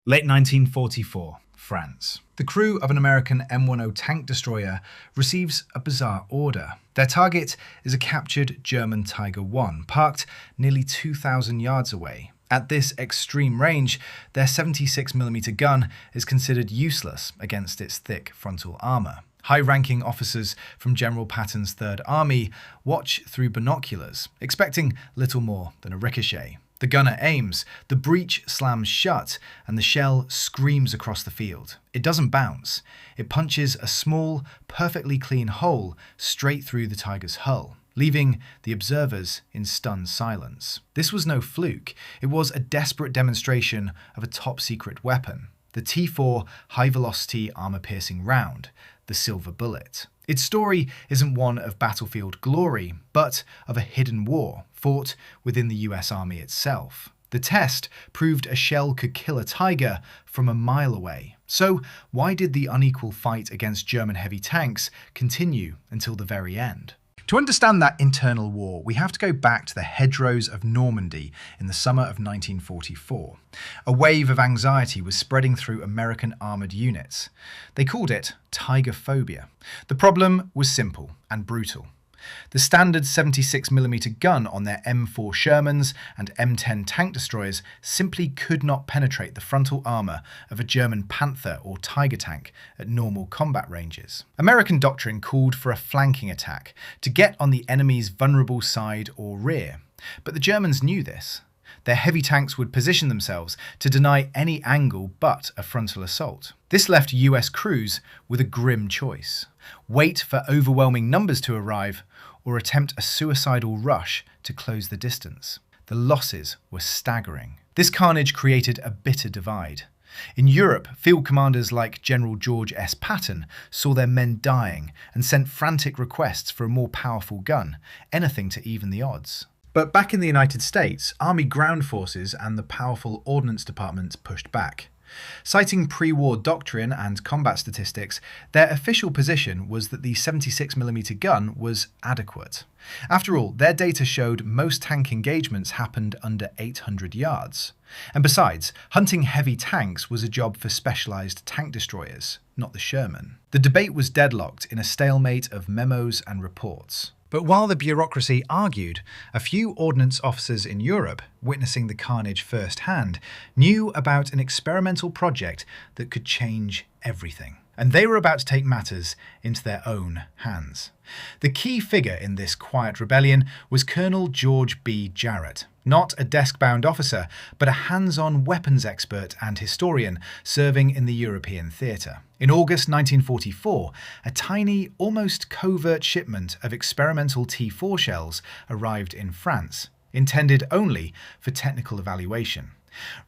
Late 1944, France. The crew of an American M10 tank destroyer receives a bizarre order. Their target is a captured German Tiger I, parked nearly 2,000 yards away. At this extreme range, their 76mm gun is considered useless against its thick frontal armour. High-ranking officers from General Patton's Third Army watch through binoculars, expecting little more than a ricochet. The gunner aims, the breech slams shut, and the shell screams across the field. It doesn't bounce. It punches a small, perfectly clean hole straight through the Tiger's hull, leaving the observers in stunned silence. This was no fluke. It was a desperate demonstration of a top-secret weapon, the T4 high-velocity armor-piercing round, the silver bullet. Its story isn't one of battlefield glory, but of a hidden war fought within the US Army itself. The test proved a shell could kill a Tiger from a mile away. So why did the unequal fight against German heavy tanks continue until the very end? To understand that internal war, we have to go back to the hedgerows of Normandy in the summer of 1944. A wave of anxiety was spreading through American armoured units. They called it Tiger phobia. The problem was simple and brutal. The standard 76mm gun on their M4 Shermans and M10 tank destroyers simply could not penetrate the frontal armour of a German Panther or Tiger tank at normal combat ranges. American doctrine called for a flanking attack to get on the enemy's vulnerable side or rear, but the Germans knew this. Their heavy tanks would position themselves to deny any angle but a frontal assault. This left US crews with a grim choice: wait for overwhelming numbers to arrive, or attempt a suicidal rush to close the distance. The losses were staggering. This carnage created a bitter divide. In Europe, field commanders like General George S. Patton saw their men dying and sent frantic requests for a more powerful gun, anything to even the odds. But back in the United States, Army ground forces and the powerful Ordnance Department pushed back. Citing pre-war doctrine and combat statistics, their official position was that the 76mm gun was adequate. After all, their data showed most tank engagements happened under 800 yards. And besides, hunting heavy tanks was a job for specialised tank destroyers, not the Sherman. The debate was deadlocked in a stalemate of memos and reports. But while the bureaucracy argued, a few ordnance officers in Europe, witnessing the carnage firsthand, knew about an experimental project that could change everything. And they were about to take matters into their own hands. The key figure in this quiet rebellion was Colonel George B. Jarrett, not a desk-bound officer, but a hands-on weapons expert and historian serving in the European theatre. In August 1944, a tiny, almost covert shipment of experimental T4 shells arrived in France, intended only for technical evaluation.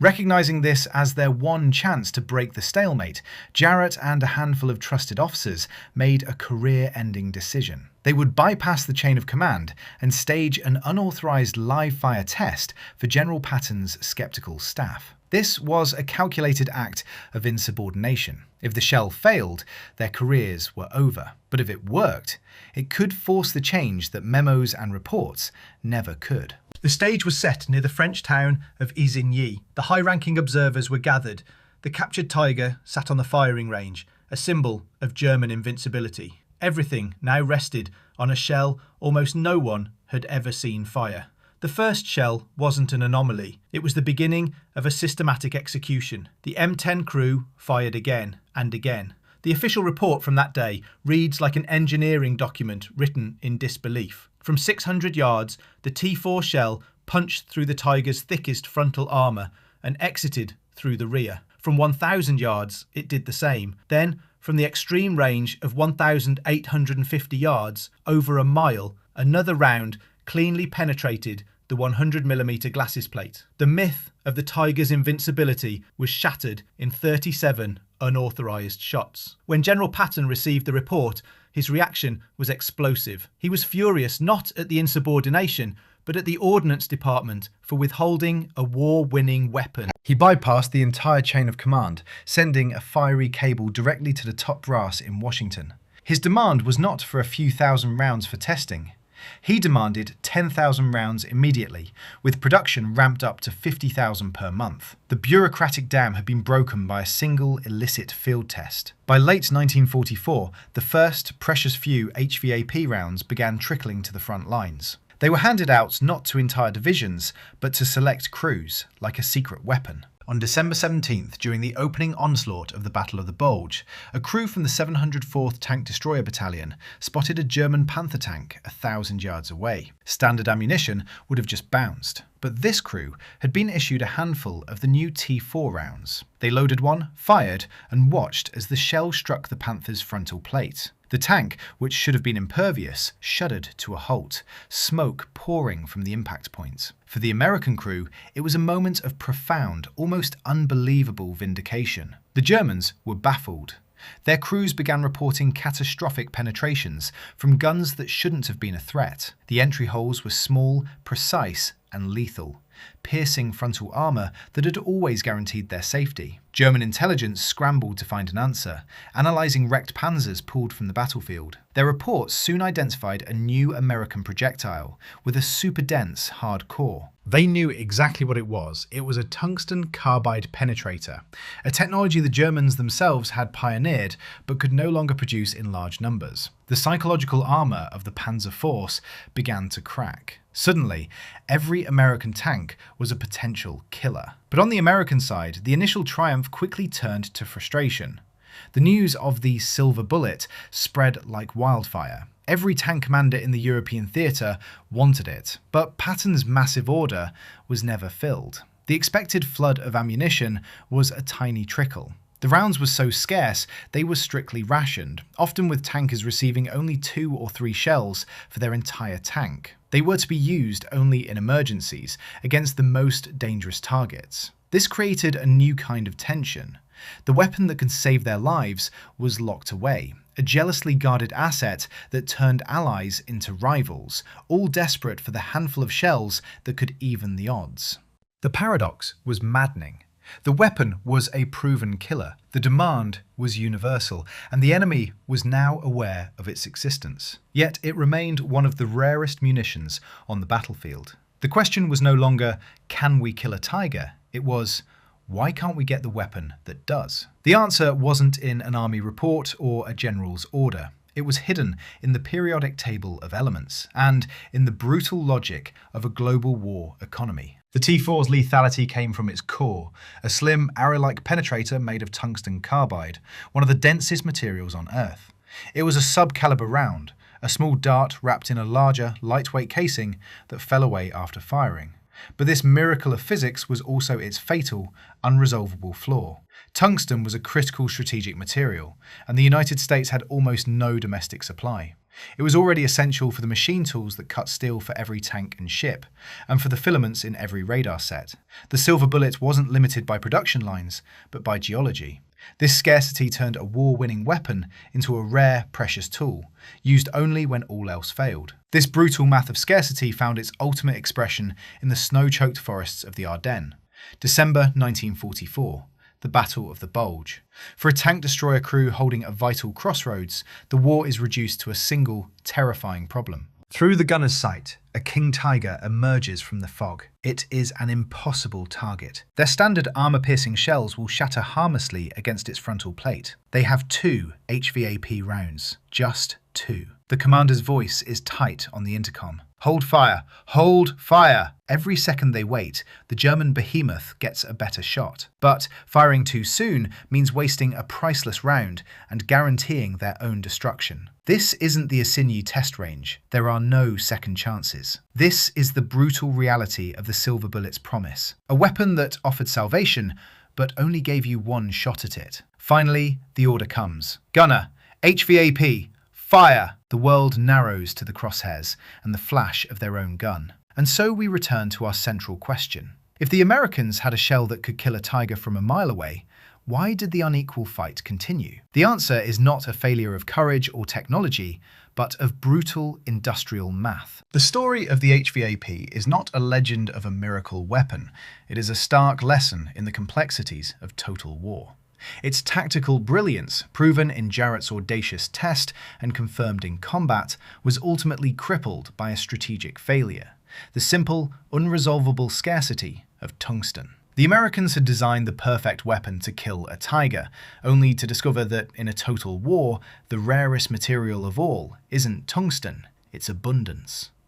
Recognizing this as their one chance to break the stalemate, Jarrett and a handful of trusted officers made a career-ending decision. They would bypass the chain of command and stage an unauthorized live-fire test for General Patton's skeptical staff. This was a calculated act of insubordination. If the shell failed, their careers were over. But if it worked, it could force the change that memos and reports never could. The stage was set near the French town of Isigny. The high-ranking observers were gathered. The captured Tiger sat on the firing range, a symbol of German invincibility. Everything now rested on a shell almost no one had ever seen fire. The first shell wasn't an anomaly. It was the beginning of a systematic execution. The M10 crew fired again and again. The official report from that day reads like an engineering document written in disbelief. From 600 yards, the T4 shell punched through the Tiger's thickest frontal armour and exited through the rear. From 1,000 yards, it did the same. Then, from the extreme range of 1,850 yards, over a mile, another round cleanly penetrated the 100mm glacis plate. The myth of the Tiger's invincibility was shattered in 37 unauthorized shots. When General Patton received the report, his reaction was explosive. He was furious not at the insubordination, but at the Ordnance Department for withholding a war-winning weapon. He bypassed the entire chain of command, sending a fiery cable directly to the top brass in Washington. His demand was not for a few thousand rounds for testing. He demanded 10,000 rounds immediately, with production ramped up to 50,000 per month. The bureaucratic dam had been broken by a single illicit field test. By late 1944, the first precious few HVAP rounds began trickling to the front lines. They were handed out not to entire divisions, but to select crews, like a secret weapon. On December 17th, during the opening onslaught of the Battle of the Bulge, a crew from the 704th Tank Destroyer Battalion spotted a German Panther tank 1,000 yards away. Standard ammunition would have just bounced, but this crew had been issued a handful of the new T4 rounds. They loaded one, fired, and watched as the shell struck the Panther's frontal plate. The tank, which should have been impervious, shuddered to a halt, smoke pouring from the impact point. For the American crew, it was a moment of profound, almost unbelievable vindication. The Germans were baffled. Their crews began reporting catastrophic penetrations from guns that shouldn't have been a threat. The entry holes were small, precise, and lethal, piercing frontal armour that had always guaranteed their safety. German intelligence scrambled to find an answer, analysing wrecked panzers pulled from the battlefield. Their reports soon identified a new American projectile with a super-dense hard core. They knew exactly what it was. It was a tungsten carbide penetrator, a technology the Germans themselves had pioneered but could no longer produce in large numbers. The psychological armour of the Panzer Force began to crack. Suddenly, every American tank was a potential killer. But on the American side, the initial triumph quickly turned to frustration. The news of the silver bullet spread like wildfire. Every tank commander in the European theatre wanted it, but Patton's massive order was never filled. The expected flood of ammunition was a tiny trickle. The rounds were so scarce, they were strictly rationed, often with tankers receiving only 2 or 3 shells for their entire tank. They were to be used only in emergencies, against the most dangerous targets. This created a new kind of tension. The weapon that could save their lives was locked away, a jealously guarded asset that turned allies into rivals, all desperate for the handful of shells that could even the odds. The paradox was maddening. The weapon was a proven killer, the demand was universal, and the enemy was now aware of its existence. Yet it remained one of the rarest munitions on the battlefield. The question was no longer, can we kill a tiger? It was, why can't we get the weapon that does? The answer wasn't in an army report or a general's order. It was hidden in the periodic table of elements and in the brutal logic of a global war economy. The T4's lethality came from its core, a slim, arrow-like penetrator made of tungsten carbide, one of the densest materials on Earth. It was a sub-caliber round, a small dart wrapped in a larger, lightweight casing that fell away after firing. But this miracle of physics was also its fatal, unresolvable flaw. Tungsten was a critical strategic material, and the United States had almost no domestic supply. It was already essential for the machine tools that cut steel for every tank and ship, and for the filaments in every radar set. The silver bullet wasn't limited by production lines, but by geology. This scarcity turned a war-winning weapon into a rare, precious tool, used only when all else failed. This brutal math of scarcity found its ultimate expression in the snow-choked forests of the Ardennes. December 1944. The Battle of the Bulge. For a tank destroyer crew holding a vital crossroads, the war is reduced to a single, terrifying problem. Through the gunner's sight, a king tiger emerges from the fog. It is an impossible target. Their standard armor-piercing shells will shatter harmlessly against its frontal plate. They have 2 HVAP rounds. Just 2. The commander's voice is tight on the intercom. Hold fire! Hold fire! Every second they wait, the German behemoth gets a better shot. But firing too soon means wasting a priceless round and guaranteeing their own destruction. This isn't the Isigny test range. There are no second chances. This is the brutal reality of the silver bullet's promise. A weapon that offered salvation, but only gave you one shot at it. Finally, the order comes. Gunner, HVAP, fire! The world narrows to the crosshairs and the flash of their own gun. And so we return to our central question. If the Americans had a shell that could kill a tiger from a mile away, why did the unequal fight continue? The answer is not a failure of courage or technology, but of brutal industrial math. The story of the HVAP is not a legend of a miracle weapon. It is a stark lesson in the complexities of total war. Its tactical brilliance, proven in Jarrett's audacious test and confirmed in combat, was ultimately crippled by a strategic failure: the simple, unresolvable scarcity of tungsten. The Americans had designed the perfect weapon to kill a tiger, only to discover that in a total war, the rarest material of all isn't tungsten, it's abundance.